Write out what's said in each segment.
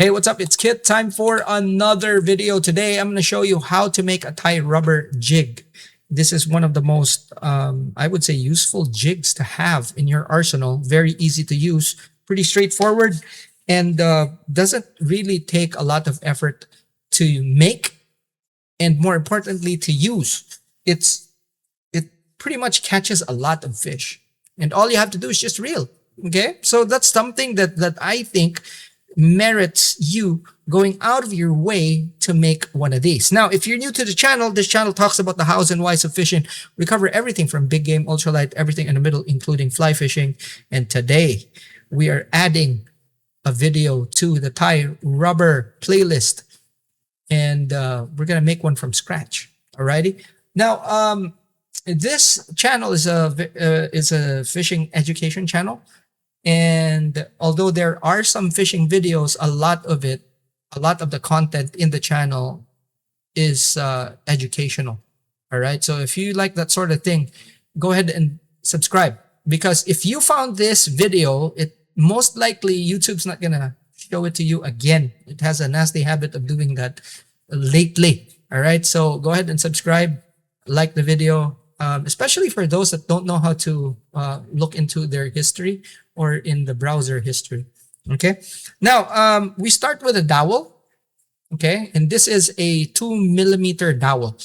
Hey, what's up? It's Kit. Time for another video. Today, I'm going to show you how to make a Thai rubber jig. This is one of the most, I would say, useful jigs to have in your arsenal. Very easy to use, pretty straightforward, and doesn't really take a lot of effort to make, and more importantly, to use. It pretty much catches a lot of fish, and all you have to do is just reel. Okay, so that's something that I think merits you going out of your way to make one of these. Now, if you're new to the channel, this channel talks about the hows and whys of fishing. We cover everything from big game, ultralight, everything in the middle, including fly fishing. And today, we are adding a video to the Thai rubber playlist, and we're gonna make one from scratch. Alrighty. Now, this channel is a fishing education channel. And although there are some fishing videos, a lot of the content in the channel is educational. All right. So if you like that sort of thing, go ahead and subscribe, because if you found this video, it most likely YouTube's not going to show it to you again. It has a nasty habit of doing that lately. All right. So go ahead and subscribe, like the video, especially for those that don't know how to look into their history or in the browser history. Okay. Now, we start with a dowel. Okay. And this is a 2 millimeter dowel.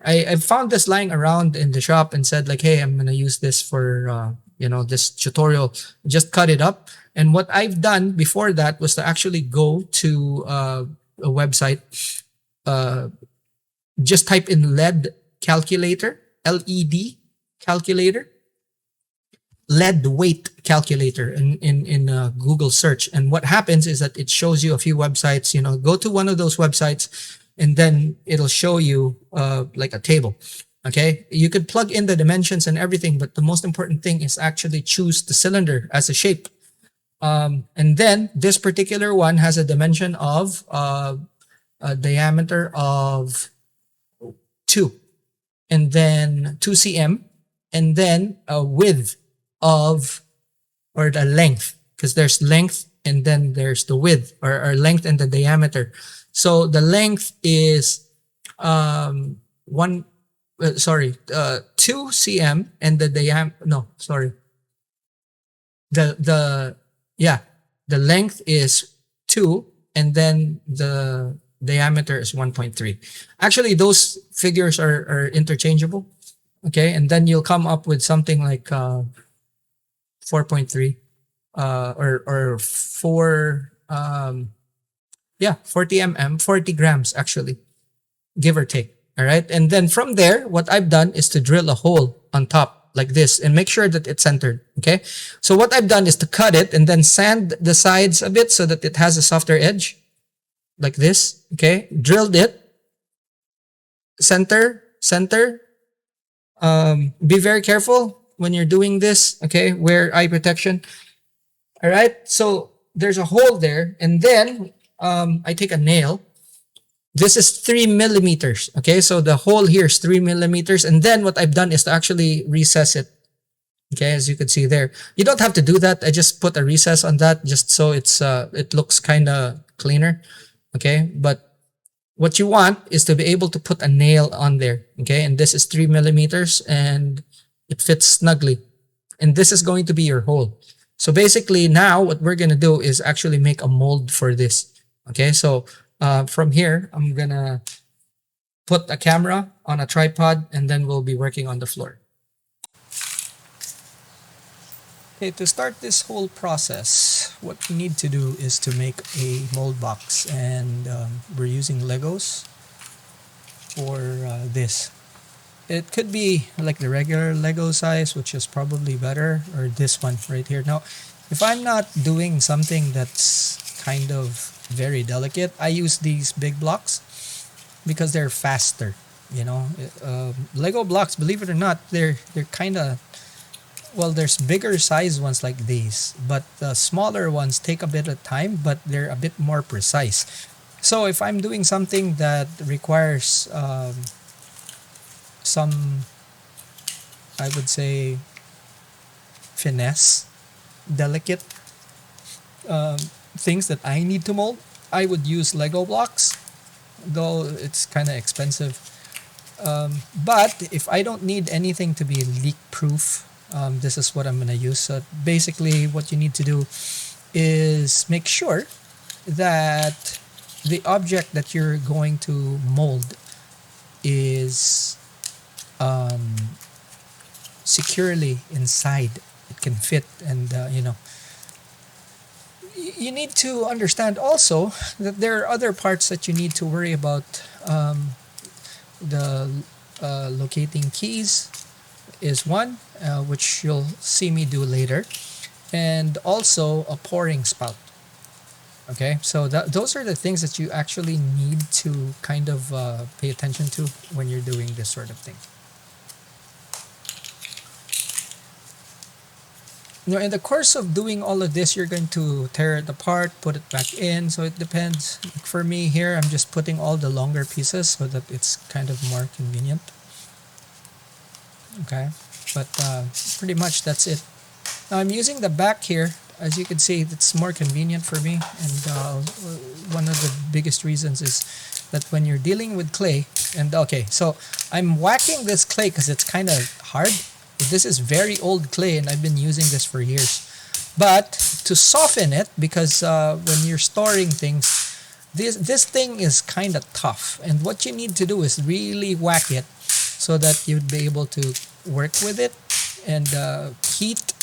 I found this lying around in the shop and said like, hey, I'm going to use this for, this tutorial. Just cut it up. And what I've done before that was to actually go to a website, just type in lead calculator, LED calculator, lead weight calculator in Google search. And what happens is that it shows you a few websites. Go to one of those websites, and then it'll show you like a table. Okay, you could plug in the dimensions and everything, but the most important thing is actually choose the cylinder as a shape. And then this particular one has a dimension of a diameter of 2, and then 2 cm, and then a width of, or the length, because there's length and then there's the width, or length and the diameter. So the length is 2 cm, and the diameter, no, sorry, the length is 2, and then the diameter is 1.3. Actually, those figures are interchangeable. Okay, and then you'll come up with something like 4.3 or 4 40 mm, 40 grams actually, give or take. All right, and then from there, what I've done is to drill a hole on top like this and make sure that it's centered. Okay, so what I've done is to cut it and then sand the sides a bit so that it has a softer edge like this. Okay, drilled it, center. Be very careful when you're doing this. Okay, wear eye protection. All right, so there's a hole there, and then I take a nail. This is 3 millimeters. Okay, so the hole here is 3 millimeters, and then what I've done is to actually recess it. Okay, as you can see there, you don't have to do that. I just put a recess on that just so it looks kind of cleaner. Okay, but what you want is to be able to put a nail on there. Okay, and this is 3 millimeters, and it fits snugly. And this is going to be your hole. So basically now what we're going to do is actually make a mold for this. Okay, so from here, I'm going to put a camera on a tripod, and then we'll be working on the floor. Okay, to start this whole process, what we need to do is to make a mold box, and we're using Legos for this. It could be like the regular Lego size, which is probably better, or this one right here. Now, if I'm not doing something that's kind of very delicate, I use these big blocks because they're faster. Lego blocks, believe it or not, they're kind of, well, there's bigger size ones like these, but the smaller ones take a bit of time, but they're a bit more precise. So if I'm doing something that requires some, I would say, finesse, delicate things that I need to mold, I would use Lego blocks, though it's kind of expensive. But if I don't need anything to be leak proof, this is what I'm going to use. So basically, what you need to do is make sure that the object that you're going to mold is securely inside. It can fit, and you need to understand also that there are other parts that you need to worry about. The locating keys is one, which you'll see me do later, and also a pouring spout. Okay, so those are the things that you actually need to kind of pay attention to when you're doing this sort of thing. Now, in the course of doing all of this, you're going to tear it apart, put it back in. So it depends. For me here, I'm just putting all the longer pieces so that it's kind of more convenient. Okay, but pretty much that's it. Now I'm using the back here. As you can see, it's more convenient for me. And one of the biggest reasons is that when you're dealing with clay, and okay, so I'm whacking this clay because it's kind of hard. This is very old clay and I've been using this for years. But to soften it, because when you're storing things, this thing is kind of tough. And what you need to do is really whack it so that you'd be able to work with it. And heat,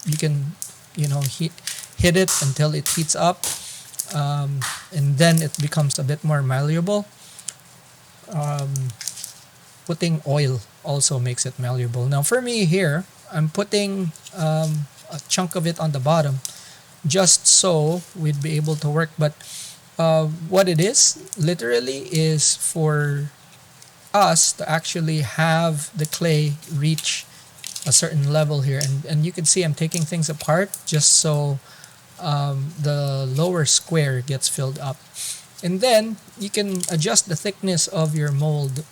you can, hit it until it heats up. And then it becomes a bit more malleable. Putting oil also makes it malleable. Now for me here, I'm putting a chunk of it on the bottom just so we'd be able to work. But what it is literally is for us to actually have the clay reach a certain level here. And you can see I'm taking things apart just so the lower square gets filled up. And then you can adjust the thickness of your mold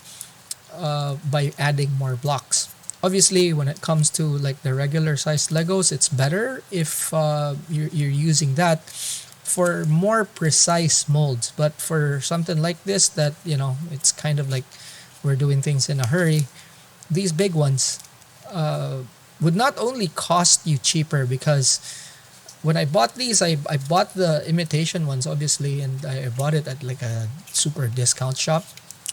by adding more blocks. Obviously, when it comes to like the regular sized Legos, it's better if you're using that for more precise molds. But for something like this, that it's kind of like we're doing things in a hurry. These big ones would not only cost you cheaper, because when I bought these, I bought the imitation ones, obviously, and I bought it at like a super discount shop.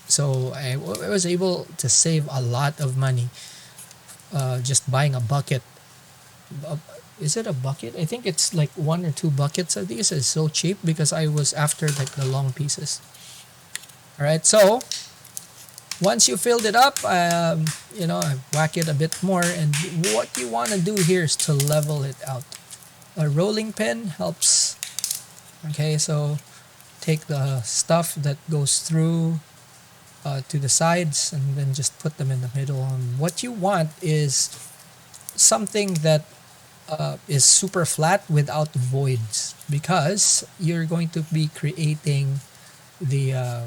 So I was able to save a lot of money just buying a bucket. Is it a bucket? I think it's like 1 or 2 buckets of these. It's so cheap because I was after like the long pieces. All right, so once you filled it up, I whack it a bit more. And what you want to do here is to level it out. A rolling pin helps. Okay, so take the stuff that goes through to the sides and then just put them in the middle. And what you want is something that is super flat without voids, because you're going to be creating the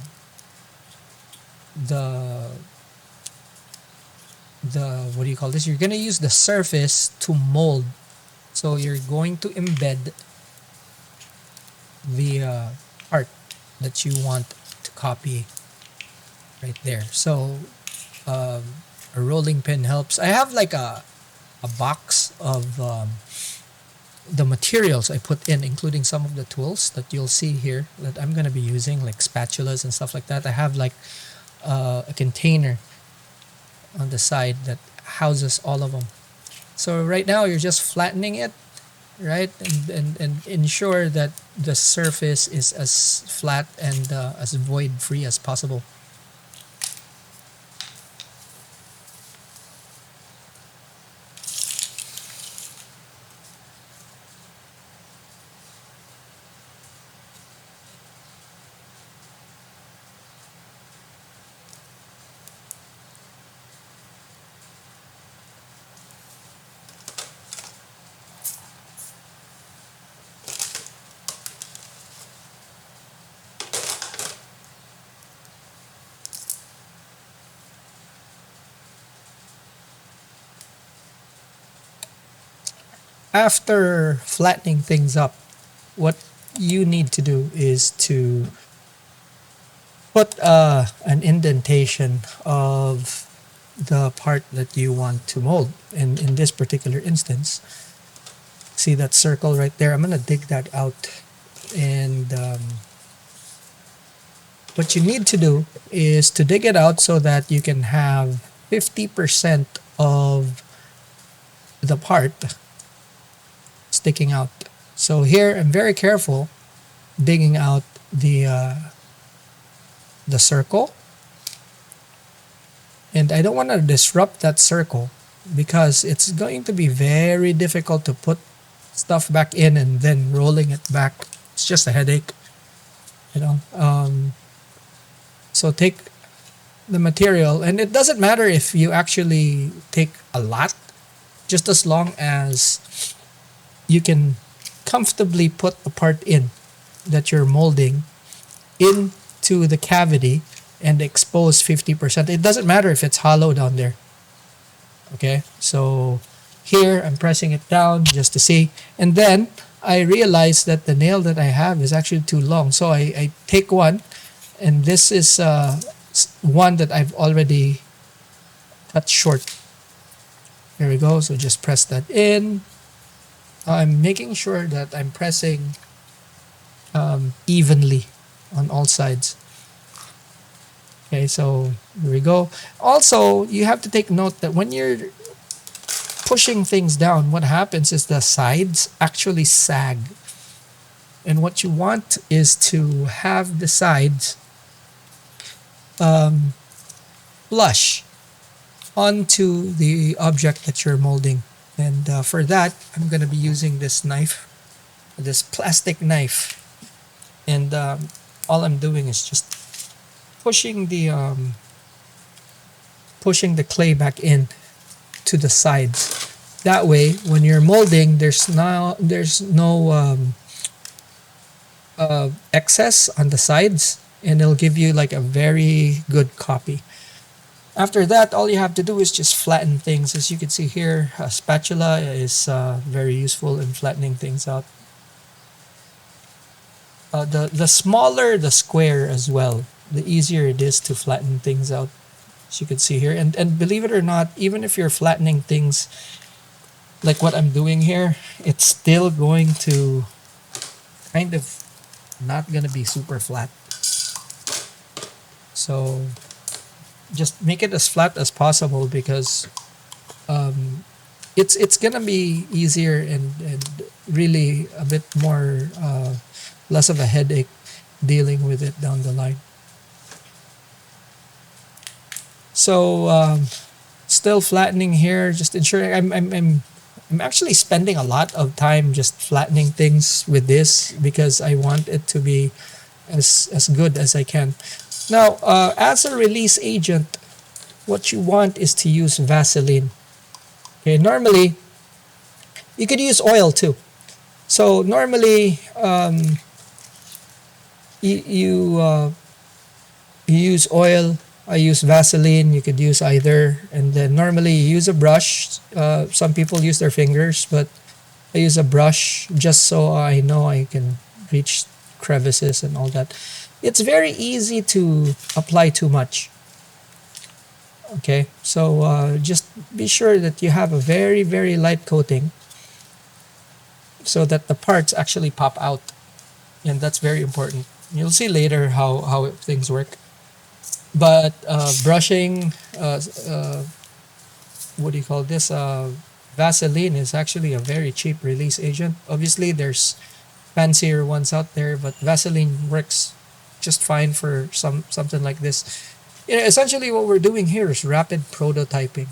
what do you call this? You're going to use the surface to mold. So you're going to embed the art that you want to copy right there. So a rolling pin helps. I have like a box of the materials I put in, including some of the tools that you'll see here that I'm going to be using, like spatulas and stuff like that. I have like a container on the side that houses all of them. So right now you're just flattening it, right? And ensure that the surface is as flat and as void free as possible. After flattening things up, what you need to do is to put an indentation of the part that you want to mold. And in this particular instance, see that circle right there? I'm going to dig that out. And what you need to do is to dig it out so that you can have 50% of the part sticking out. So here I'm very careful digging out the circle, and I don't want to disrupt that circle because it's going to be very difficult to put stuff back in and then rolling it back. It's just a headache, you know. So take the material, and it doesn't matter if you actually take a lot, just as long as you can comfortably put the part in that you're molding into the cavity and expose 50%. It doesn't matter if it's hollow down there. Okay, so here I'm pressing it down just to see, and then I realize that the nail that I have is actually too long. So I take one, and this is one that I've already cut short. There we go. So just press that in. I'm making sure that I'm pressing evenly on all sides. Okay, so here we go. Also, you have to take note that when you're pushing things down, what happens is the sides actually sag. And what you want is to have the sides flush onto the object that you're molding. And for that, I'm going to be using this knife, this plastic knife. And all I'm doing is just pushing the clay back in to the sides. That way, when you're molding, there's no excess on the sides, and it'll give you like a very good copy. After that, all you have to do is just flatten things. As you can see here, a spatula is very useful in flattening things out. The smaller the square as well, the easier it is to flatten things out, as you can see here. And believe it or not, even if you're flattening things like what I'm doing here, it's still going to kind of not gonna be super flat. So just make it as flat as possible, because it's gonna be easier and really a bit more less of a headache dealing with it down the line. So still flattening here, just ensuring I'm actually spending a lot of time just flattening things with this because I want it to be as good as I can. Now, as a release agent, what you want is to use Vaseline. Okay, normally you could use oil too. So normally you use oil. I use Vaseline. You could use either, and then normally you use a brush. Some people use their fingers, but I use a brush just so I know I can reach crevices and all that. It's very easy to apply too much. Okay, so just be sure that you have a very, very light coating so that the parts actually pop out, and that's very important. You'll see later how things work. But brushing, what do you call this? Vaseline is actually a very cheap release agent. Obviously, there's fancier ones out there, but Vaseline works just fine for something like this. You know, essentially what we're doing here is rapid prototyping.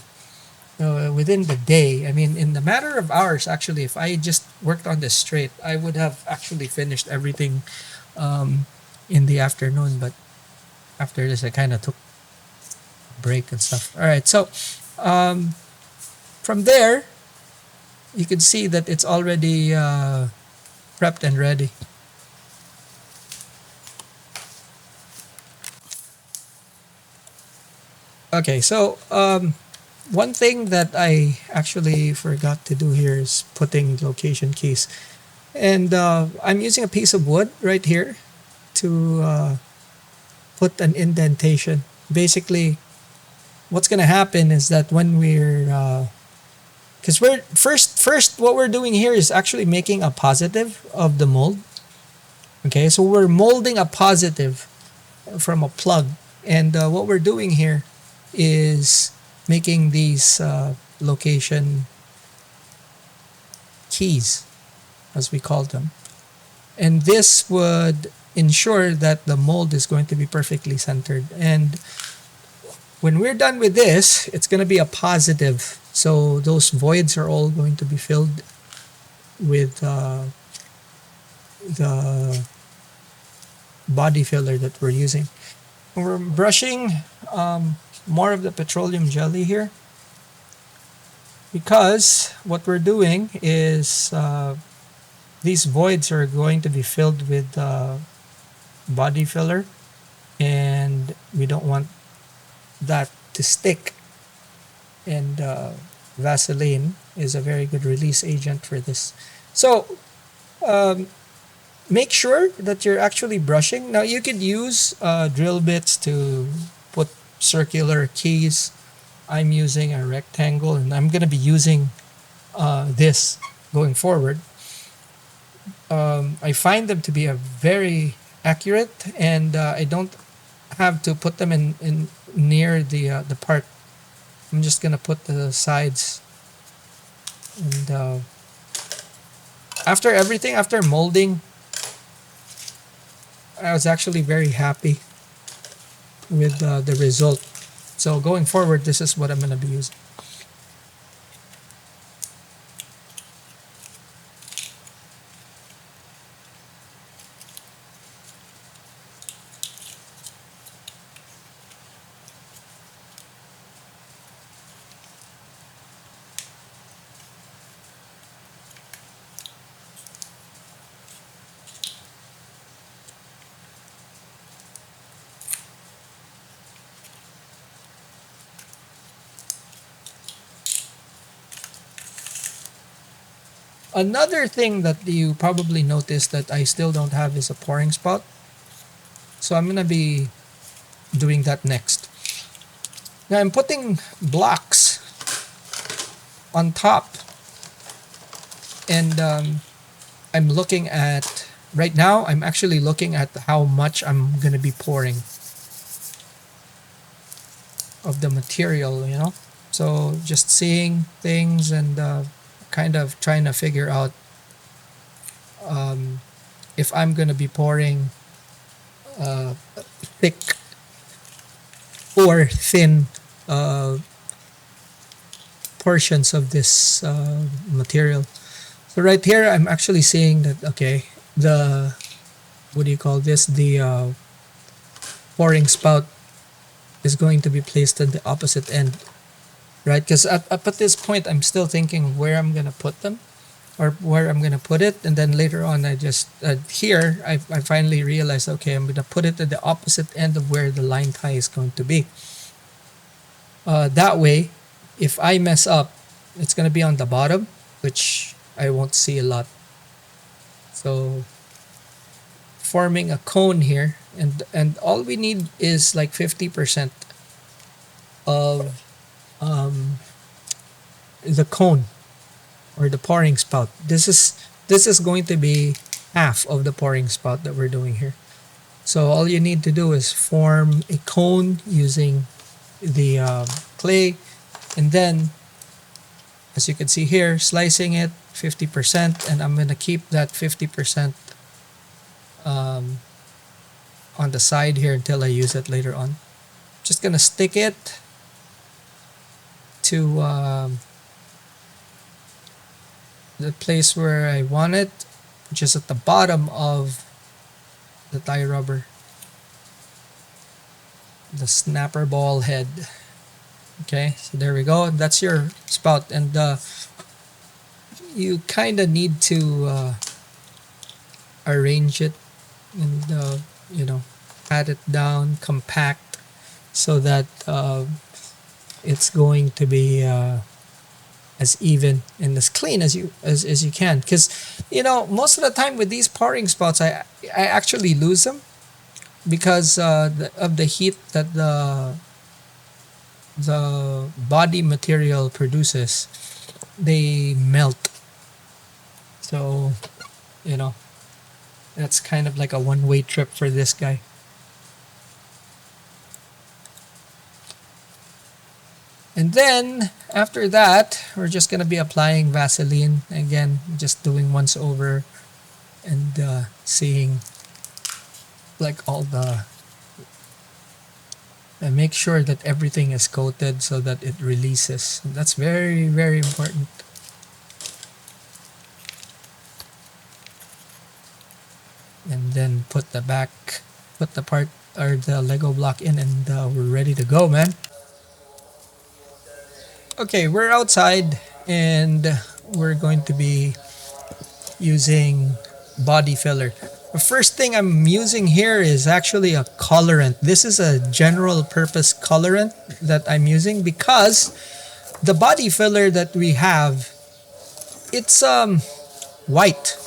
Within the day, I mean, in the matter of hours, actually, if I just worked on this straight, I would have actually finished everything in the afternoon. But after this, I kind of took a break and stuff. All right, so from there, you can see that it's already prepped and ready. Okay, so one thing that I actually forgot to do here is putting location keys. And I'm using a piece of wood right here to put an indentation. Basically, what's going to happen is that when we're because we're first what we're doing here is actually making a positive of the mold. Okay, so we're molding a positive from a plug, and what we're doing here is making these location keys, as we call them, and this would ensure that the mold is going to be perfectly centered. And when we're done with this, it's going to be a positive, so those voids are all going to be filled with the body filler that we're using. We're brushing more of the petroleum jelly here because what we're doing is these voids are going to be filled with body filler, and we don't want that to stick. And Vaseline is a very good release agent for this. So um, make sure that you're actually brushing. Now you could use drill bits to put circular keys. I'm using a rectangle, and I'm going to be using this going forward. I find them to be a very accurate, and I don't have to put them in near the part. I'm just gonna put the sides, and after everything, after molding, I was actually very happy with the result. So going forward, this is what I'm gonna be using. Another thing that you probably noticed that I still don't have is a pouring spout. So I'm gonna be doing that next. Now I'm putting blocks on top, and I'm looking at right now. I'm actually looking at how much I'm gonna be pouring of the material. So just seeing things and kind of trying to figure out um, if I'm gonna be pouring thick or thin uh, portions of this material. So right here, I'm actually seeing that okay, the what do you call this? The pouring spout is going to be placed at the opposite end, right? Because up at this point, I'm still thinking where I'm gonna put them or where I'm gonna put it, and then later on, I just here I finally realized okay, I'm gonna put it at the opposite end of where the line tie is going to be. That way, if I mess up, it's gonna be on the bottom, which I won't see a lot. So forming a cone here, and all we need is like 50% of the cone or the pouring spout. This is going to be half of the pouring spout that we're doing here. So all you need to do is form a cone using the clay, and then as you can see here, slicing it 50%, and I'm gonna keep that 50% on the side here until I use it later on. Just gonna stick it to the place where I want it, which is at the bottom of the tie rubber, the snapper ball head. Okay, so there we go. That's your spout, and you kind of need to arrange it and pat it down, compact, so that it's going to be as even and as clean as you can, because most of the time with these pouring spouts, I actually lose them because of the heat that the body material produces. They melt. So you know that's kind of like a one-way trip for this guy. And then after that, we're just gonna be applying Vaseline again, just doing once over and seeing like all the and make sure that everything is coated so that it releases. That's very, very important. And then put the part or the Lego block in, and we're ready to go, man. Okay, we're outside and we're going to be using body filler. The first thing I'm using here is actually a colorant. This is a general purpose colorant that I'm using because the body filler that we have, it's white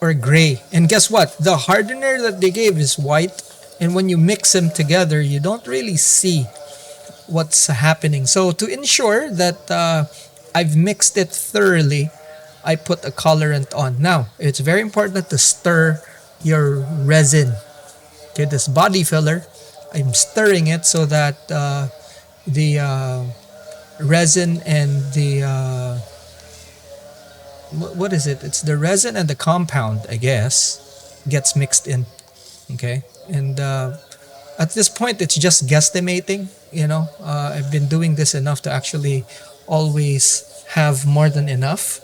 or gray. And guess what? The hardener that they gave is white, and when you mix them together, you don't really see what's happening. So to ensure that I've mixed it thoroughly, I put a colorant on. Now, it's very important to stir your resin. Okay, this body filler, I'm stirring it so that the resin and the what is it? It's the resin and the compound, I guess, gets mixed in. Okay, and at this point, it's just guesstimating. I've been doing this enough to actually always have more than enough.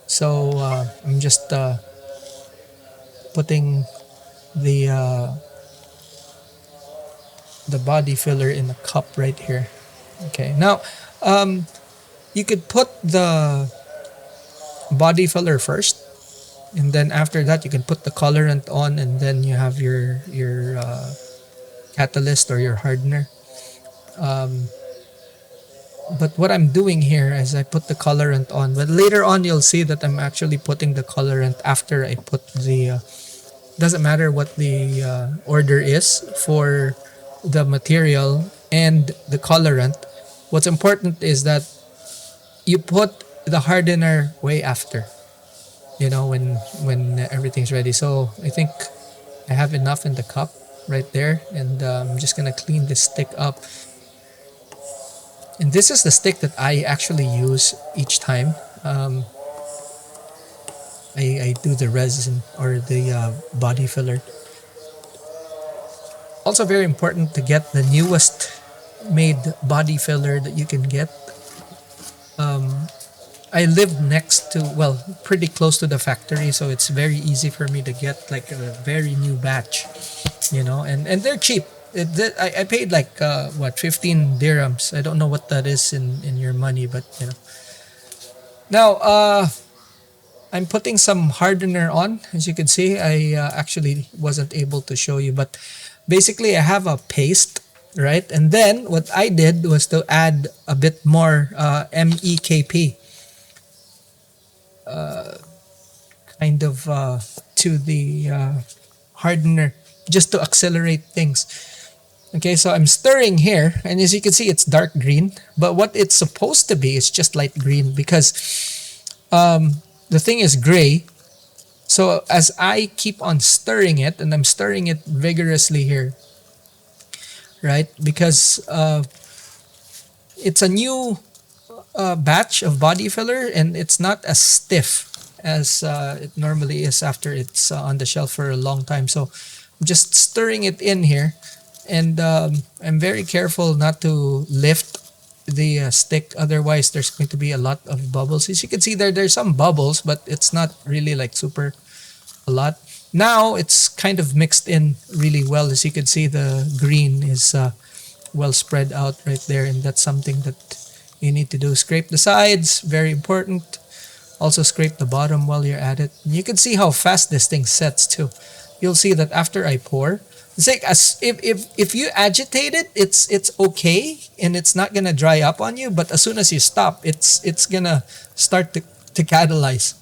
So I'm just putting the body filler in a cup right here. Okay, now you could put the body filler first, and then after that you can put the colorant on, and then you have your catalyst or your hardener. But what I'm doing here is I put the colorant on, but later on you'll see that I'm actually putting the colorant after I put the doesn't matter what the order is for the material and the colorant. What's important is that you put the hardener way after, when everything's ready. So I think I have enough in the cup right there, and I'm just gonna clean this stick up. And this is the stick that I actually use each time I do the resin or the body filler. Also very important to get the newest made body filler that you can get. I live next to, well, pretty close to the factory, so it's very easy for me to get like a very new batch, and they're cheap. I paid like 15 dirhams. I don't know what that is in your money, but Now I'm putting some hardener on. As you can see, I actually wasn't able to show you, but basically I have a paste, right? And then what I did was to add a bit more MEKP, kind of to the hardener, just to accelerate things. Okay, so I'm stirring here, and as you can see, it's dark green. But what it's supposed to be is just light green, because the thing is gray. So as I keep on stirring it, and I'm stirring it vigorously here, right? Because it's a new batch of body filler, and it's not as stiff as it normally is after it's on the shelf for a long time. So I'm just stirring it in here, and I'm very careful not to lift the stick, otherwise there's going to be a lot of bubbles. As you can see there's some bubbles, but it's not really like super a lot. Now it's kind of mixed in really well. As you can see, the green is well spread out right there, and that's something that you need to do. Scrape the sides, very important. Also scrape the bottom while you're at it. And you can see how fast this thing sets too. You'll see that after I pour, It's like if you agitate it, it's okay and it's not gonna dry up on you. But as soon as you stop, it's gonna start to catalyze.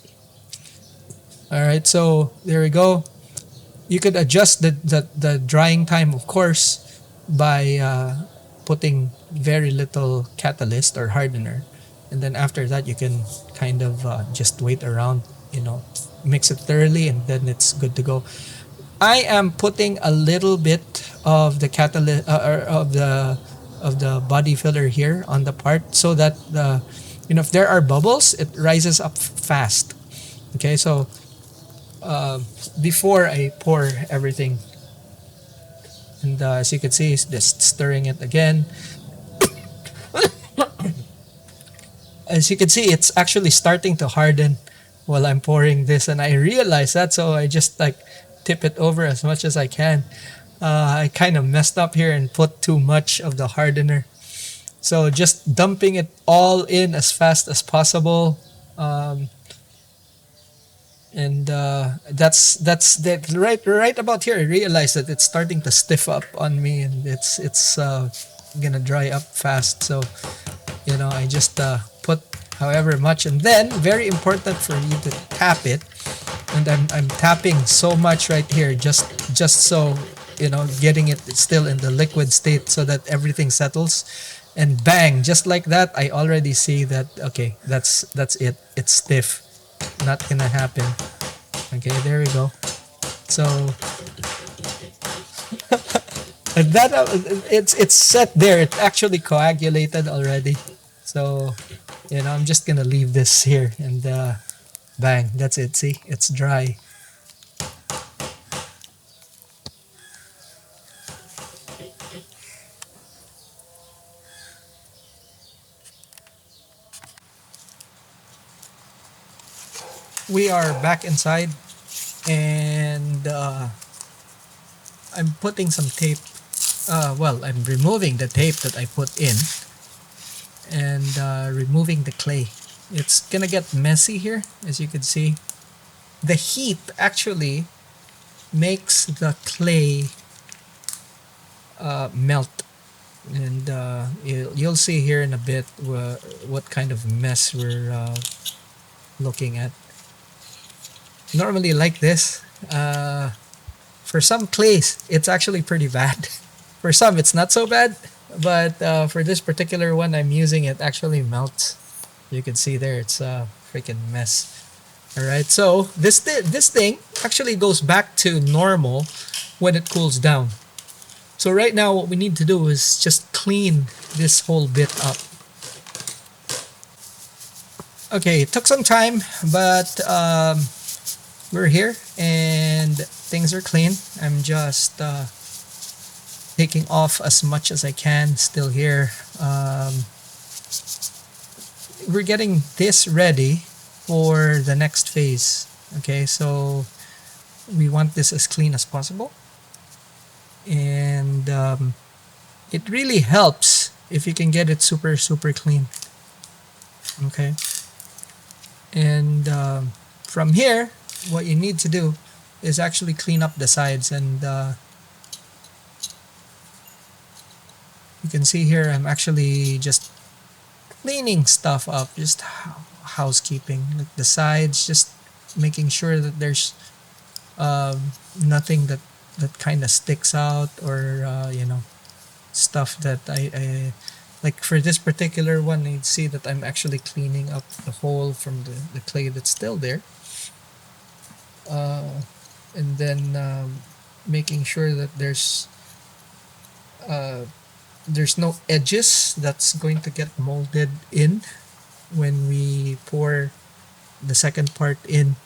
All right, so there we go. You could adjust the drying time, of course, by putting very little catalyst or hardener, and then after that you can kind of just wait around, you know, mix it thoroughly, and then it's good to go. I am putting a little bit of the catalyst or of the body filler here on the part so that the, you know, if there are bubbles, it rises up fast. Okay, so uh, before I pour everything, and as you can see, it's just stirring it again. As you can see, it's actually starting to harden while I'm pouring this, and I realize that, so I just like tip it over as much as I can. I kind of messed up here and put too much of the hardener, so just dumping it all in as fast as possible. Um, and that's that right about here. I realized that it's starting to stiff up on me, and it's gonna dry up fast. So you know, I just put however much, and then very important for you to tap it. And I'm tapping so much right here, just so, you know, getting it still in the liquid state so that everything settles. And bang, just like that, I already see that. Okay, that's it. It's stiff. Not gonna happen. Okay, there we go. So that it's set there. It's actually coagulated already. So you know, I'm just gonna leave this here, and bang, that's it. See, it's dry. We are back inside, and I'm putting some tape. Well, I'm removing the tape that I put in, and removing the clay. It's gonna get messy here, as you can see. The heat actually makes the clay melt, and you'll see here in a bit what kind of mess we're looking at. Normally like this. For some clays, it's actually pretty bad. For some, it's not so bad, but for this particular one I'm using, it actually melts. You can see there, it's a freaking mess. All right, so this thing actually goes back to normal when it cools down. So right now, what we need to do is just clean this whole bit up. Okay, it took some time, but we're here and things are clean. I'm just taking off as much as I can still here. We're getting this ready for the next phase. Okay, so we want this as clean as possible. And it really helps if you can get it super clean. Okay, and from here, what you need to do is actually clean up the sides, and you can see here I'm actually just cleaning stuff up, just housekeeping, like the sides, just making sure that there's nothing that kind of sticks out, or you know, stuff that I like. For this particular one, you see that I'm actually cleaning up the hole from the clay that's still there, and then making sure that there's no edges that's going to get molded in when we pour the second part in.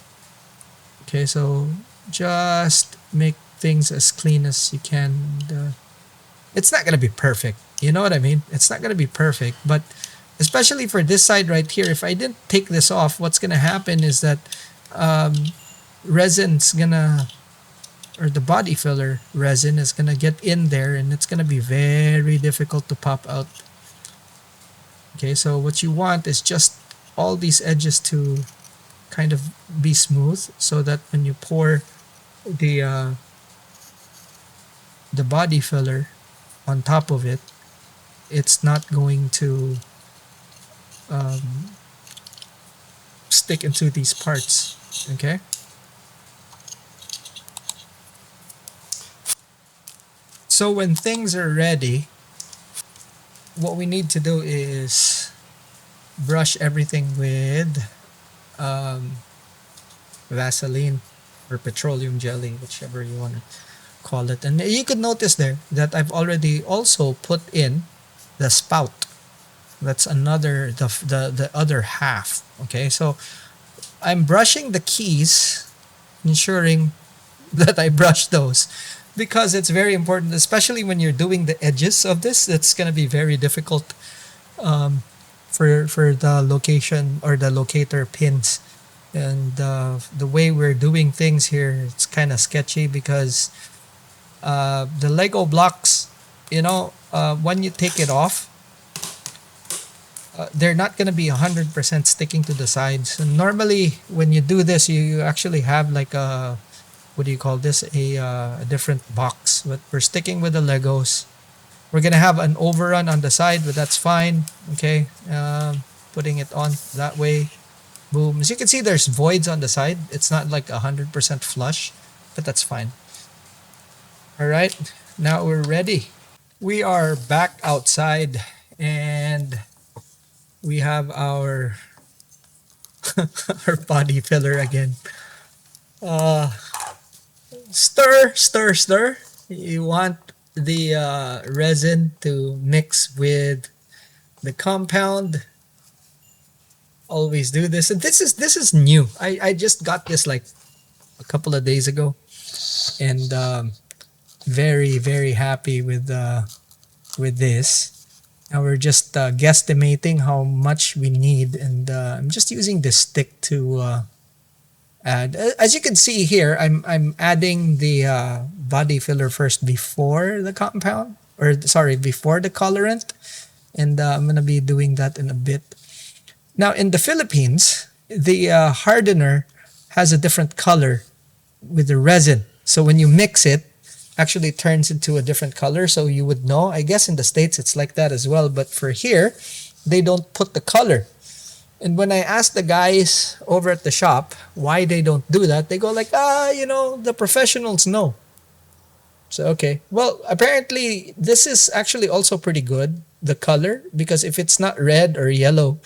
Okay, so just make things as clean as you can. It's not gonna be perfect, you know what I mean? It's not gonna be perfect, but especially for this side right here, if I didn't take this off, what's gonna happen is that resin's gonna, or the body filler resin is gonna get in there, and it's gonna be very difficult to pop out. Okay, so what you want is just all these edges to kind of be smooth, so that when you pour the the body filler on top of it, it's not going to stick into these parts. Okay. So when things are ready, what we need to do is brush everything with um, Vaseline or petroleum jelly, whichever you want to call it. And you could notice there that I've already also put in the spout. That's another the other half. Okay, so I'm brushing the keys, ensuring that I brush those because it's very important, especially when you're doing the edges of this. It's gonna be very difficult for the location or the locator pins. And the way we're doing things here, it's kind of sketchy because the Lego blocks, when you take it off, they're not going to be 100% sticking to the sides. And normally, when you do this, you actually have like a, what do you call this? A different box. But we're sticking with the Legos. We're going to have an overrun on the side, but that's fine. Okay. Putting it on that way. Boom. As you can see, there's voids on the side. It's not like 100% flush, but that's fine. All right. Now we're ready. We are back outside and we have our our body filler again. Uh, Stir, stir, stir. You want the resin to mix with the compound. Always do this, and this is new. I just got this like a couple of days ago, and very very happy with this. Now we're just guesstimating how much we need, and I'm just using this stick to add. As you can see here, I'm adding the body filler first before the compound, or sorry, before the colorant, and I'm gonna be doing that in a bit. Now in the Philippines, the hardener has a different color with the resin. So when you mix it, actually turns into a different color. So you would know. I guess in the States it's like that as well. But for here, they don't put the color. And when I ask the guys over at the shop why they don't do that, they go like, the professionals know. So okay. Well, apparently this is actually also pretty good, the color, because if it's not red or yellow,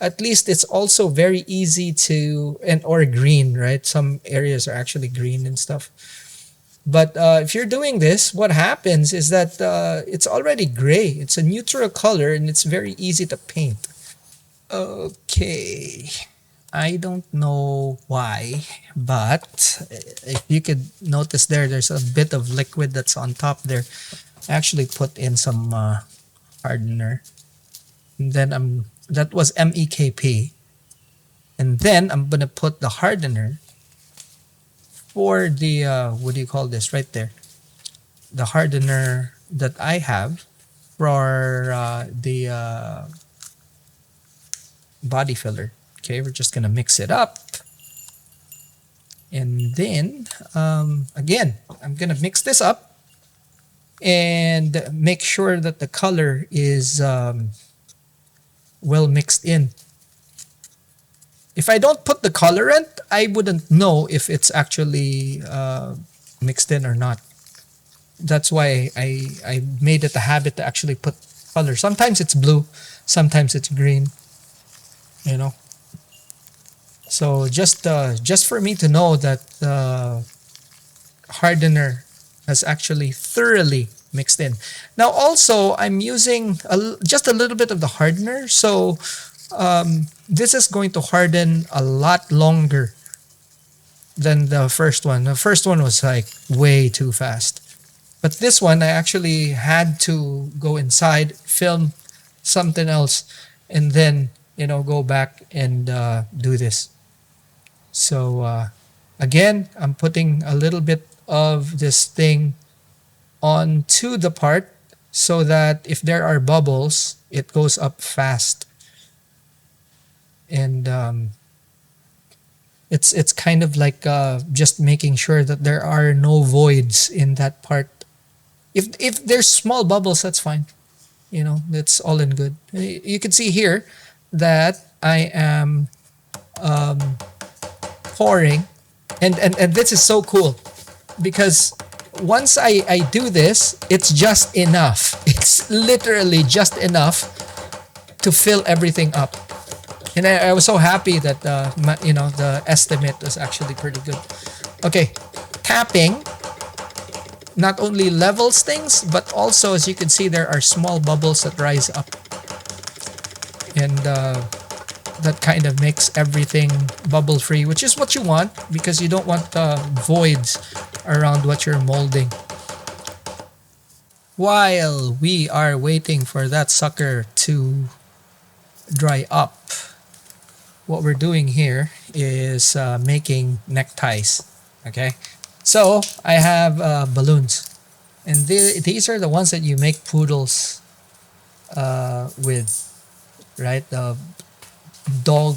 at least it's also very easy to, and or green, right? Some areas are actually green and stuff. But if you're doing this, what happens is that it's already gray. It's a neutral color and it's very easy to paint. Okay. I don't know why, but if you could notice there's a bit of liquid that's on top there. I actually put in some hardener. And then that was MEKP. And then I'm gonna put the hardener for the what do you call this right there? The hardener that I have for the body filler. Okay, we're just gonna mix it up, and then again, I'm gonna mix this up and make sure that the color is well mixed in. If I don't put the colorant, I wouldn't know if it's actually mixed in or not. That's why I made it a habit to actually put color. Sometimes it's blue, sometimes it's green. You know. So just for me to know that the hardener has actually thoroughly mixed in. Now also I'm using just a little bit of the hardener, so this is going to harden a lot longer than the first one. The first one was like way too fast. But this one I actually had to go inside, film something else, and then go back and do this. So again, I'm putting a little bit of this thing onto the part so that if there are bubbles, it goes up fast. And it's kind of like just making sure that there are no voids in that part. If there's small bubbles, that's fine. You know, that's all in good. You can see here that I am pouring, and this is so cool because once I do this, it's just enough. It's literally just enough to fill everything up. And I was so happy that you know, the estimate was actually pretty good. Okay, tapping not only levels things, but also, as you can see, there are small bubbles that rise up, and that kind of makes everything bubble free, which is what you want because you don't want voids around what you're molding. While we are waiting for that sucker to dry up, what we're doing here is making neckties. Okay, so I have balloons, and these are the ones that you make poodles with, right? The dog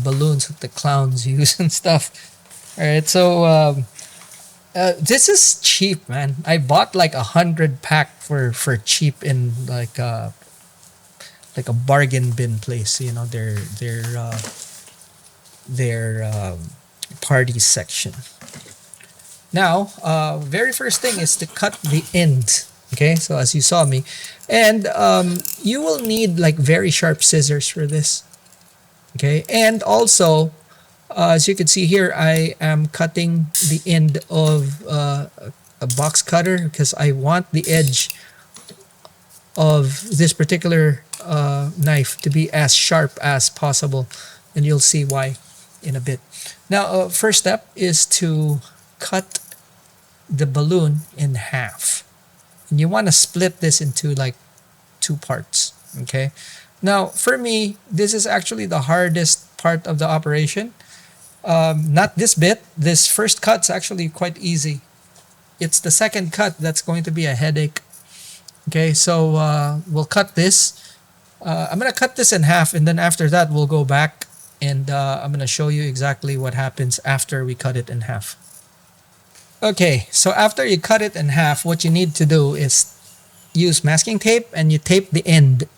balloons that the clowns use and stuff. All right, so this is cheap, man. I bought like 100 pack for cheap in like a bargain bin place. You know, their party section. Now, very first thing is to cut the end. Okay, so as you saw me, and you will need like very sharp scissors for this. Okay, and also, as you can see here, I am cutting the end of a box cutter because I want the edge of this particular knife to be as sharp as possible, and you'll see why in a bit. Now, first step is to cut the balloon in half, and you want to split this into like 2 parts. Okay, now for me, this is actually the hardest part of the operation. Not this bit. This first cut's actually quite easy. It's the second cut that's going to be a headache. Okay, so we'll cut this. I'm gonna cut this in half, and then after that we'll go back, and I'm gonna show you exactly what happens after we cut it in half. Okay, so after you cut it in half, what you need to do is use masking tape, and you tape the end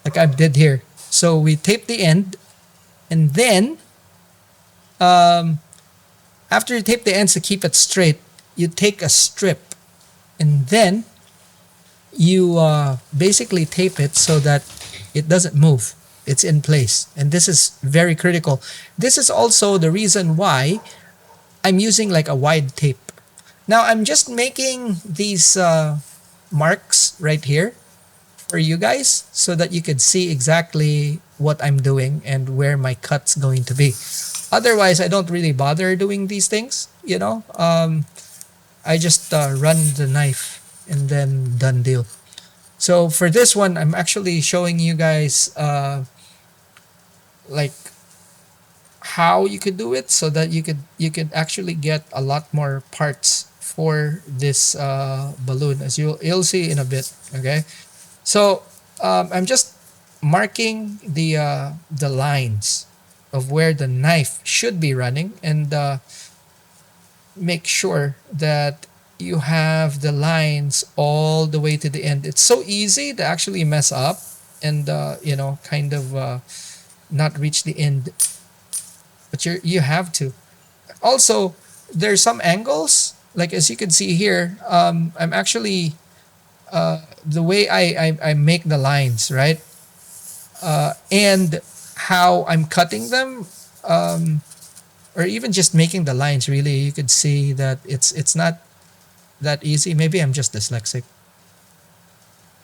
like I did here. So we tape the end, and then after you tape the ends to keep it straight, you take a strip, and then you basically tape it so that it doesn't move. It's in place, and this is very critical. This is also the reason why I'm using like a wide tape. Now I'm just making these marks right here for you guys so that you could see exactly what I'm doing and where my cut's going to be. Otherwise, I don't really bother doing these things, you know. I just run the knife and then done deal. So for this one, I'm actually showing you guys like how you could do it so that you could actually get a lot more parts for this balloon, as you'll see in a bit. Okay, so I'm just marking the lines of where the knife should be running, and make sure that you have the lines all the way to the end. It's so easy to actually mess up and you know, kind of not reach the end, but you have to. Also, there's some angles, like as you can see here. I'm actually the way I make the lines, right, and how I'm cutting them, or even just making the lines, really you could see that it's not that easy. Maybe I'm just dyslexic,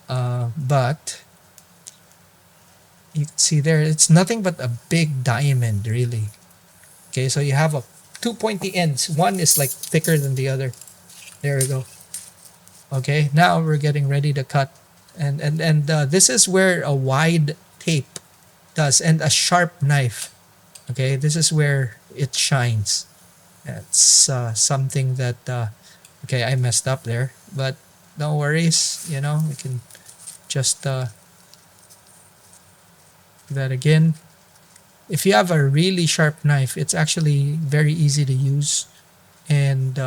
but you can see there it's nothing but a big diamond, really. Okay, so you have a two pointy ends. One is like thicker than the other. There we go. Okay, now we're getting ready to cut, and this is where a wide tape does, and a sharp knife. Okay, this is where it shines. It's something that okay, I messed up there, but no worries. You know, we can just do that again. If you have a really sharp knife, it's actually very easy to use, and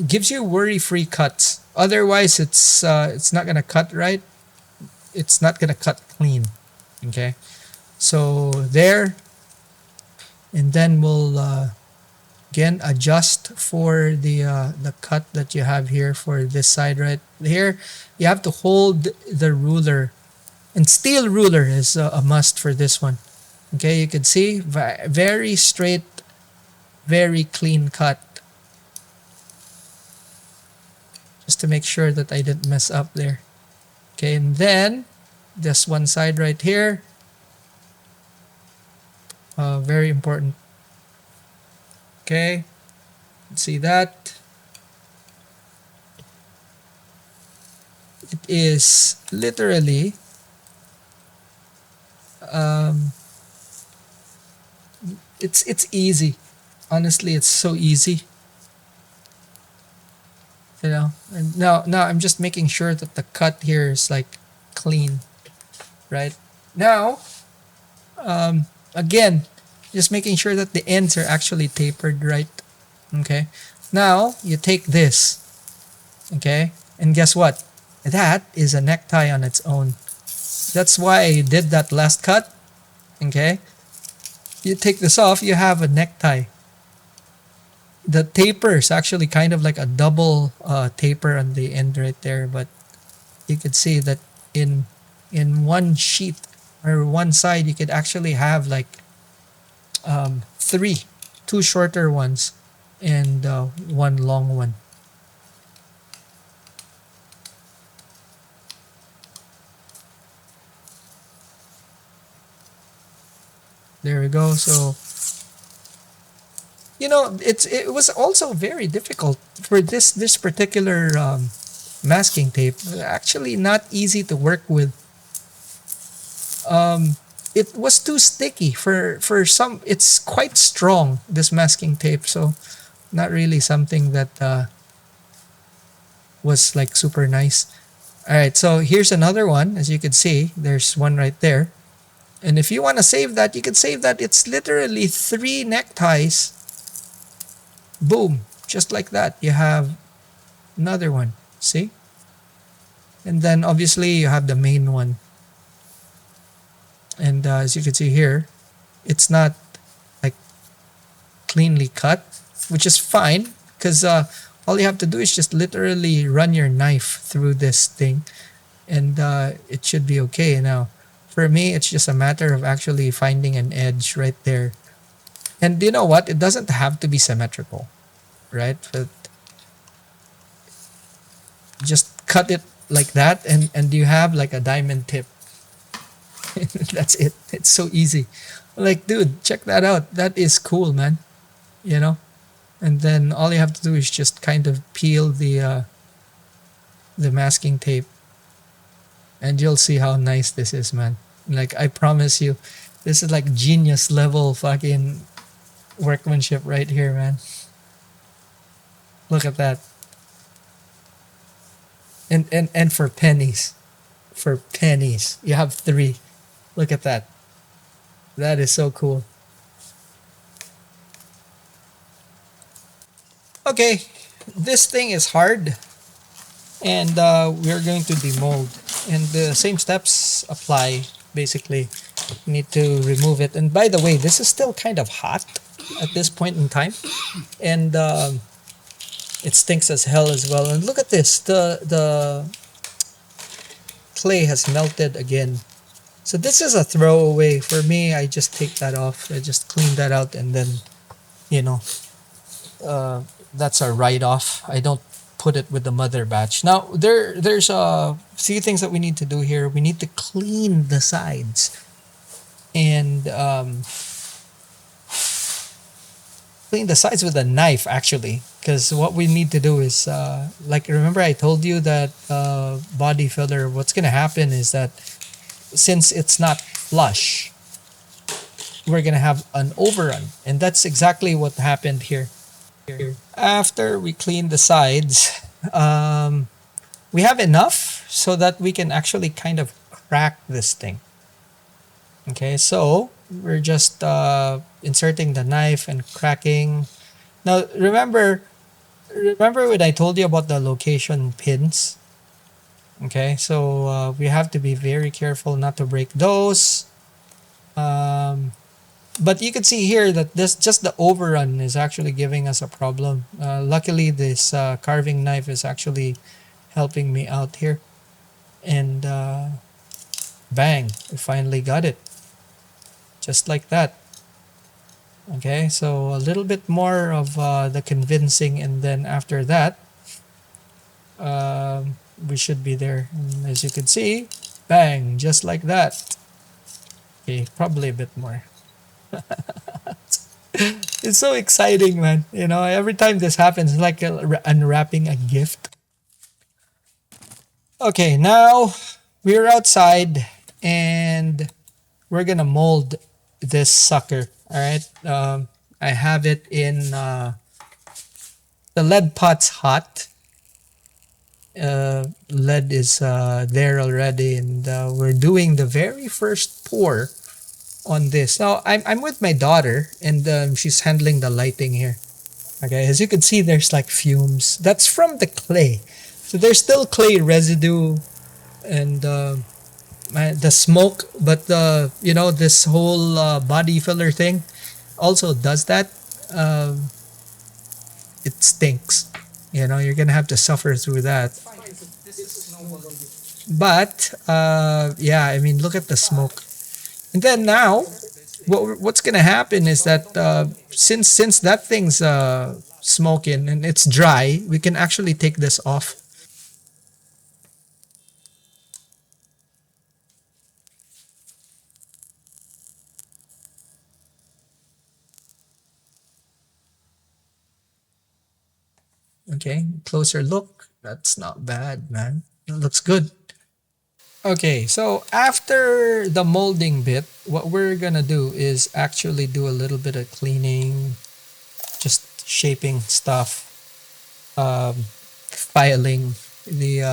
gives you worry-free cuts. Otherwise, it's not gonna cut right. It's not gonna cut clean. Okay, so there, and then we'll again adjust for the cut that you have here for this side right here. You have to hold the ruler, and steel ruler is a must for this one. Okay, you can see very straight, very clean cut. Just to make sure that I didn't mess up there. Okay, and then this one side right here, very important. Okay, see that? It is literally it's easy. Honestly, it's so easy. You know, and now I'm just making sure that the cut here is like clean, right? Now, again, just making sure that the ends are actually tapered right. Okay, now you take this, okay, and guess what? That is a necktie on its own. That's why I did that last cut. Okay, you take this off, you have a necktie. The taper is actually kind of like a double taper on the end right there, but you could see that in one sheet or one side you could actually have like two shorter ones and one long one. There we go. So you know, it was also very difficult for this particular masking tape. Actually, not easy to work with. It was too sticky for some. It's quite strong, this masking tape, so not really something that was like super nice. All right, so here's another one. As you can see, there's one right there. And if you want to save that, you can save that. It's literally 3 neckties. Boom, just like that. You have another one. See? And then obviously you have the main one. And as you can see here, it's not like cleanly cut, which is fine because all you have to do is just literally run your knife through this thing and it should be okay. Now, for me, it's just a matter of actually finding an edge right there. And you know what? It doesn't have to be symmetrical, right? But just cut it like that and you have like a diamond tip. That's it. It's so easy. Like, dude, check that out. That is cool, man. You know? And then all you have to do is just kind of peel the masking tape. And you'll see how nice this is, man. Like, I promise you, this is like genius level fucking workmanship right here, man. Look at that. And for pennies. For pennies. You have 3. Look at that. That is so cool. Okay, this thing is hard. And we're going to demold. And the same steps apply, basically. You need to remove it. And by the way, this is still kind of hot at this point in time. And it stinks as hell as well. And look at this. The clay has melted again. So this is a throwaway. For me, I just take that off. I just clean that out and then, you know, that's a write-off. I don't put it with the mother batch. Now, there's a few things that we need to do here. We need to clean the sides. And clean the sides with a knife, actually. Because what we need to do is, like, remember I told you that body filler, what's going to happen is that since it's not flush, we're going to have an overrun. And that's exactly what happened here. After we clean the sides, we have enough so that we can actually kind of crack this thing. Okay, so we're just inserting the knife and cracking. Now, remember, remember when I told you about the location pins? Okay, so we have to be very careful not to break those. Um, but you can see here that this just the overrun is actually giving us a problem. Luckily, this carving knife is actually helping me out here. And bang, we finally got it. Just like that. Okay, so a little bit more of the convincing, and then after that, we should be there. And as you can see, bang, just like that. Okay, probably a bit more. It's so exciting, man. You know, every time this happens, it's like unwrapping a gift. Okay, now we're outside and we're gonna mold this sucker. All right. I have it in the lead pot's hot. Lead is there already, and we're doing the very first pour on this. Now I'm with my daughter, and she's handling the lighting here. Okay, as you can see, there's like fumes. That's from the clay, so there's still clay residue and the smoke. But you know, this whole body filler thing also does that. It stinks. You know, you're gonna have to suffer through that. But yeah, I mean, look at the smoke. And then now, what's gonna happen is that since that thing's smoking and it's dry, we can actually take this off. Okay, closer look. That's not bad, man. It looks good. Okay, so after the molding bit, what we're gonna do is actually do a little bit of cleaning, just shaping stuff, filing the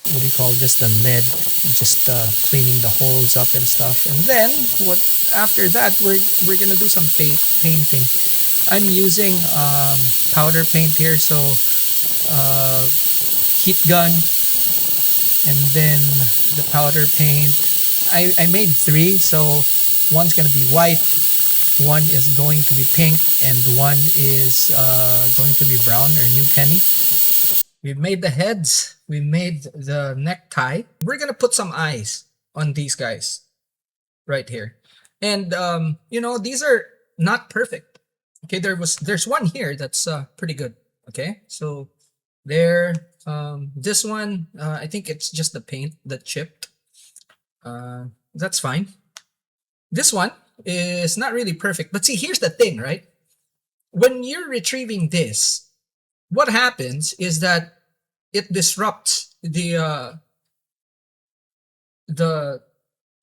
what do you call this, the lead, just cleaning the holes up and stuff. And then what after that, we're gonna do some painting. I'm using powder paint here, so heat gun, and then the powder paint. I made three, so one's gonna be white, one is going to be pink, and one is going to be brown or new penny. We've made the heads, we made the necktie. We're gonna put some eyes on these guys right here. And you know, these are not perfect. Okay, there's one here that's pretty good. Okay, so there, this one, I think it's just the paint that chipped. That's fine. This one is not really perfect, but see, here's the thing, right? When you're retrieving this, what happens is that it disrupts the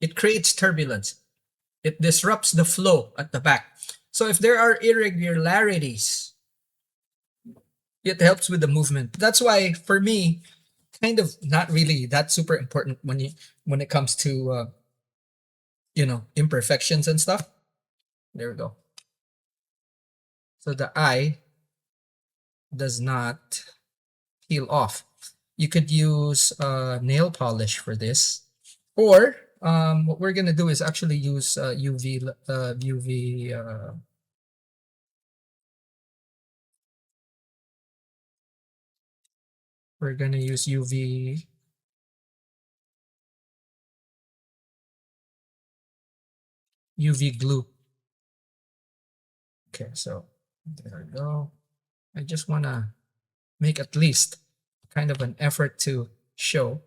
it creates turbulence. It disrupts the flow at the back. So if there are irregularities, it helps with the movement. That's why for me, kind of not really that super important when it comes to you know, imperfections and stuff. There we go. So the eye does not peel off. You could use nail polish for this, or what we're gonna do is actually use UV. We're gonna use UV glue. Okay, so there we go. I just wanna make at least kind of an effort to show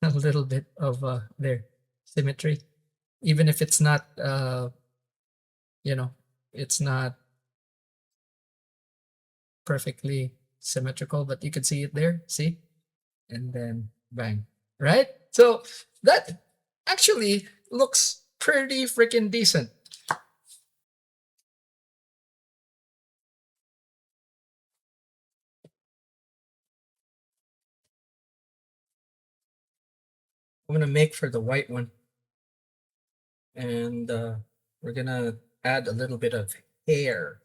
a little bit of their symmetry, even if it's not you know, it's not perfectly symmetrical, but you can see it there, see? And then bang, right? So that actually looks pretty freaking decent. I'm gonna make for the white one, and we're gonna add a little bit of hair.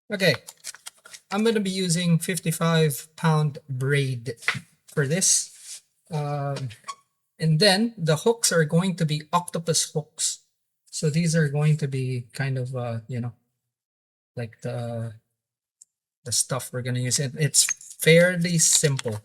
Okay, I'm going to be using 55-pound braid for this. And then the hooks are going to be octopus hooks. So these are going to be kind of, like the stuff we're going to use. It's fairly simple.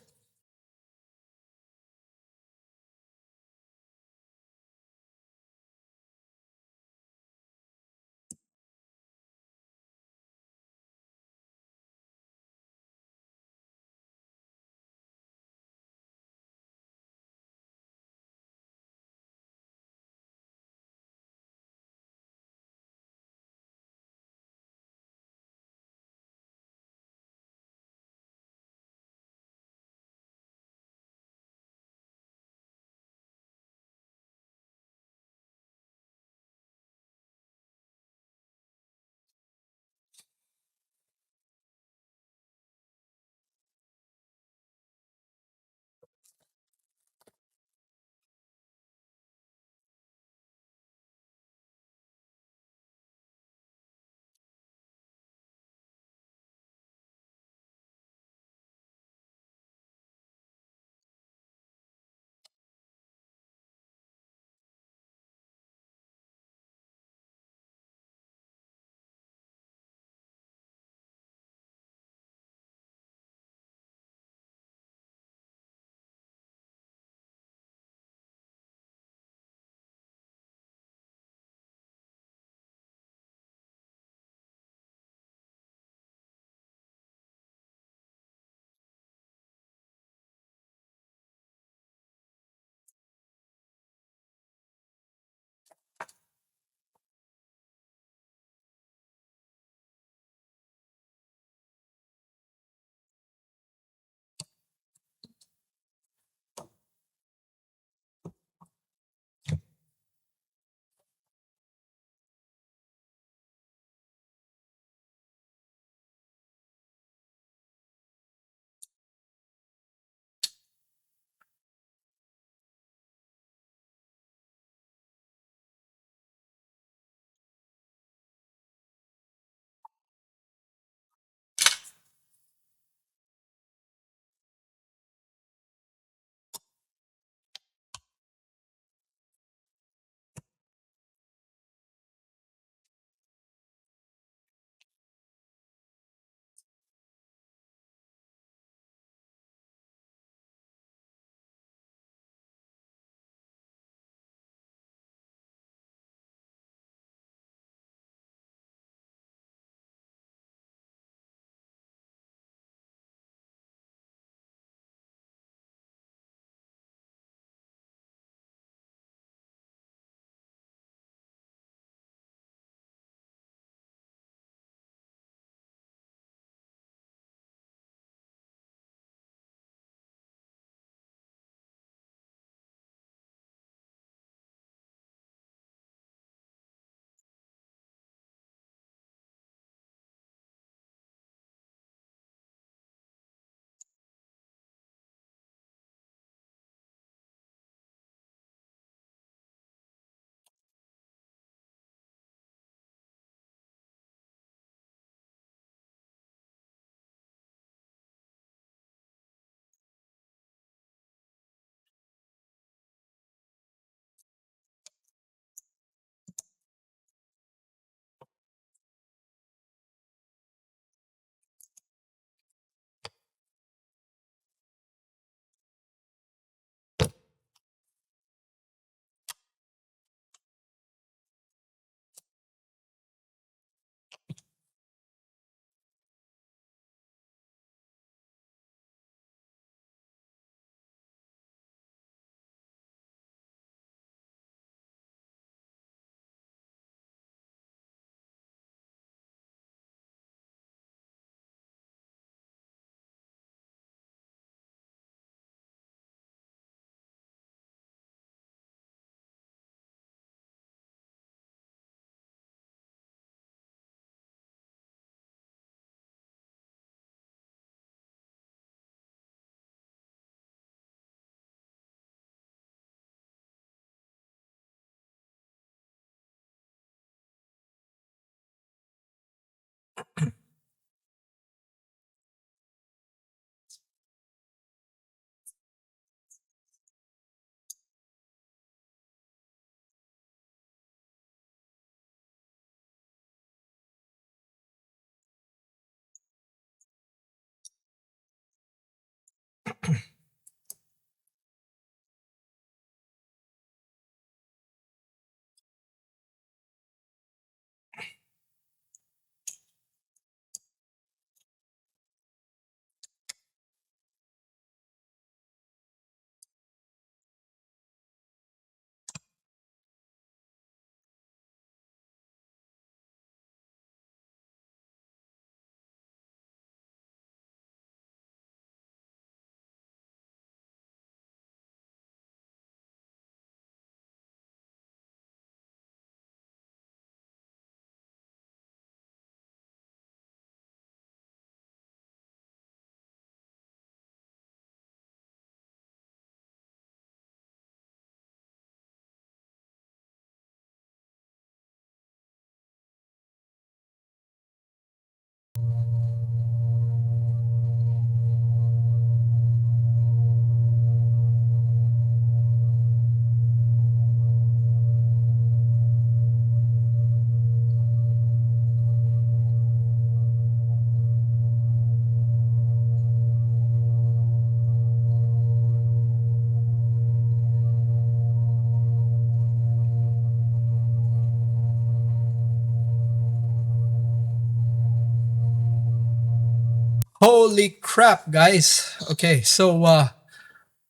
Holy crap, guys. Okay, so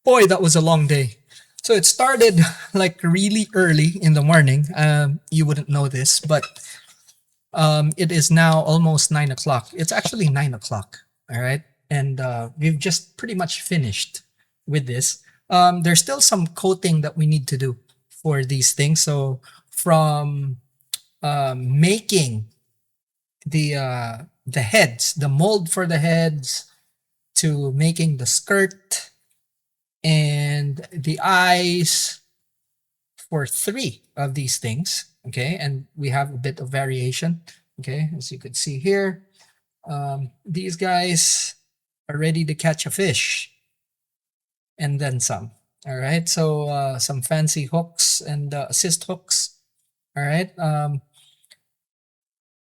boy, that was a long day. So it started like really early in the morning. You wouldn't know this, but it is now almost 9 o'clock. It's actually 9 o'clock. All right. And we've just pretty much finished with this. There's still some coating that we need to do for these things. So from making the heads, the mold for the heads, to making the skirt and the eyes for three of these things. Okay, and we have a bit of variation. Okay, as you can see here, these guys are ready to catch a fish and then some. All right, so some fancy hooks and assist hooks. All right,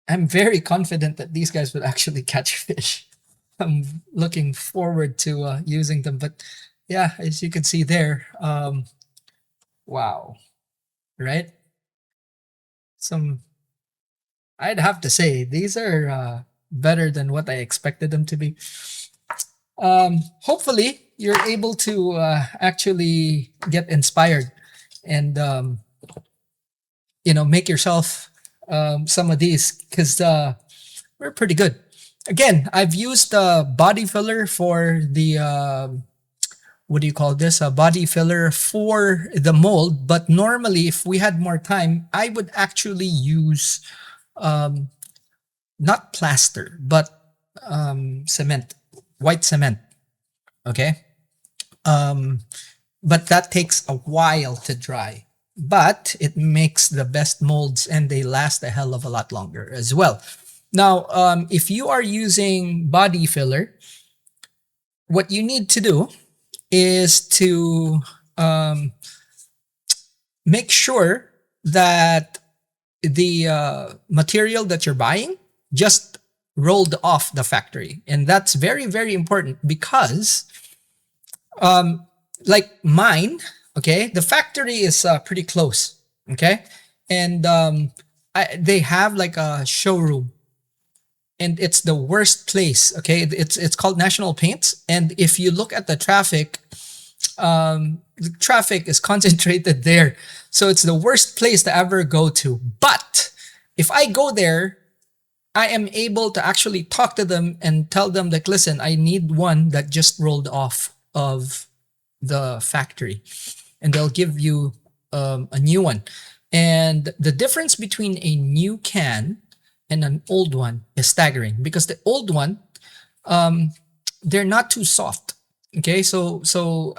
I'm very confident that these guys would actually catch fish. I'm looking forward to using them, but yeah, as you can see there, wow, right? Some, I'd have to say these are better than what I expected them to be. Hopefully, you're able to actually get inspired and make yourself some of these, because we're pretty good. Again, I've used body filler for the what do you call this? A body filler for the mold. But normally, if we had more time, I would actually use not plaster, but cement, white cement. Okay. But that takes a while to dry. But it makes the best molds and they last a hell of a lot longer as well. Now, if you are using body filler, what you need to do is to make sure that the material that you're buying just rolled off the factory. And that's very, very important because like mine, okay, the factory is pretty close, okay? And they have like a showroom and it's the worst place, okay? It's called National Paints. And if you look at the traffic is concentrated there. So it's the worst place to ever go to. But if I go there, I am able to actually talk to them and tell them that, listen, I need one that just rolled off of the factory. And they'll give you a new one. And the difference between a new can and an old one is staggering, because the old one, they're not too soft. Okay, so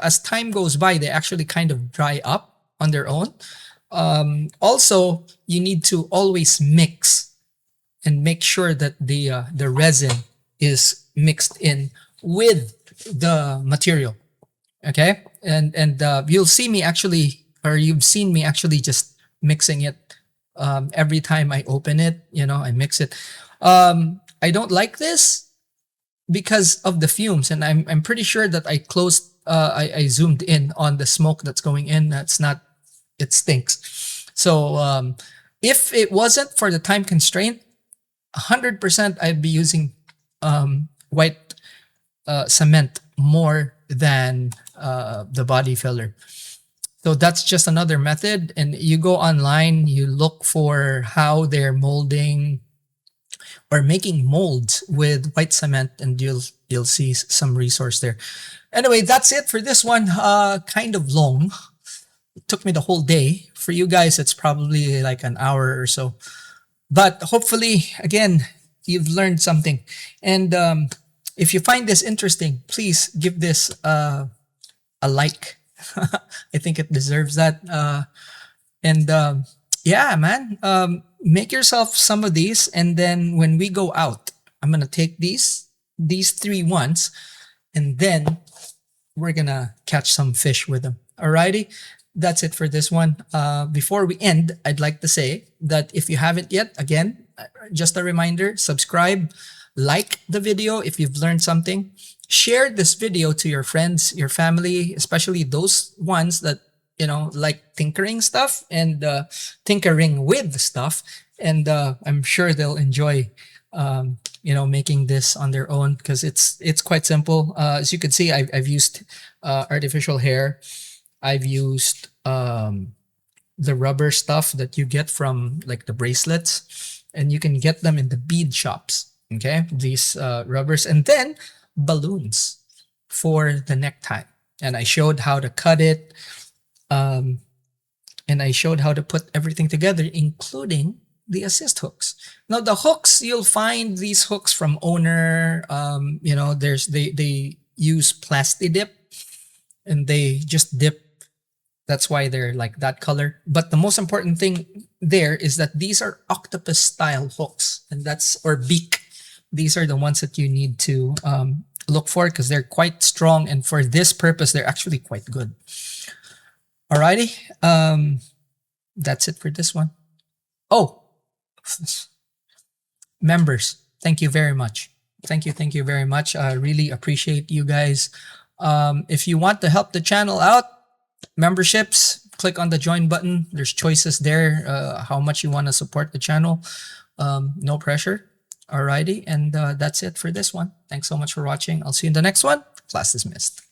as time goes by, they actually kind of dry up on their own. Also, you need to always mix and make sure that the resin is mixed in with the material. Okay, and you'll see me actually, or you've seen me actually just mixing it every time I open it. I mix it. I don't like this because of the fumes, and I'm pretty sure that I closed I zoomed in on the smoke that's going in. That's not, it stinks. So if it wasn't for the time constraint, 100% I'd be using white cement more than the body filler. So that's just another method. And you go online, you look for how they're molding or making molds with white cement, and you'll see some resource there. Anyway, that's it for this one. Kind of long. It took me the whole day. For you guys, it's probably like an hour or so. But hopefully, again, you've learned something. And if you find this interesting, please give this a like. I think it deserves that. And yeah, man, make yourself some of these. And then when we go out, I'm going to take these 3 ones, and then we're going to catch some fish with them. Alrighty. That's it for this one. Before we end, I'd like to say that if you haven't yet, again, just a reminder, subscribe, like the video if you've learned something, share this video to your friends, your family, especially those ones that, like tinkering stuff and tinkering with stuff. And I'm sure they'll enjoy, making this on their own, because it's quite simple. As you can see, I've used artificial hair. I've used the rubber stuff that you get from like the bracelets, and you can get them in the bead shops. Okay, these rubbers, and then balloons for the necktie. And I showed how to cut it, and I showed how to put everything together, including the assist hooks. Now the hooks, you'll find these hooks from Owner. They use Plasti Dip, and they just dip. That's why they're like that color. But the most important thing there is that these are octopus style hooks, and or beak. These are the ones that you need to look for, because they're quite strong, and for this purpose, they're actually quite good. Alrighty, that's it for this one. Oh, members, thank you very much. Thank you very much. I really appreciate you guys. If you want to help the channel out, memberships, click on the join button. There's choices there, how much you want to support the channel. No pressure. Alrighty, and that's it for this one. Thanks so much for watching. I'll see you in the next one. Class dismissed.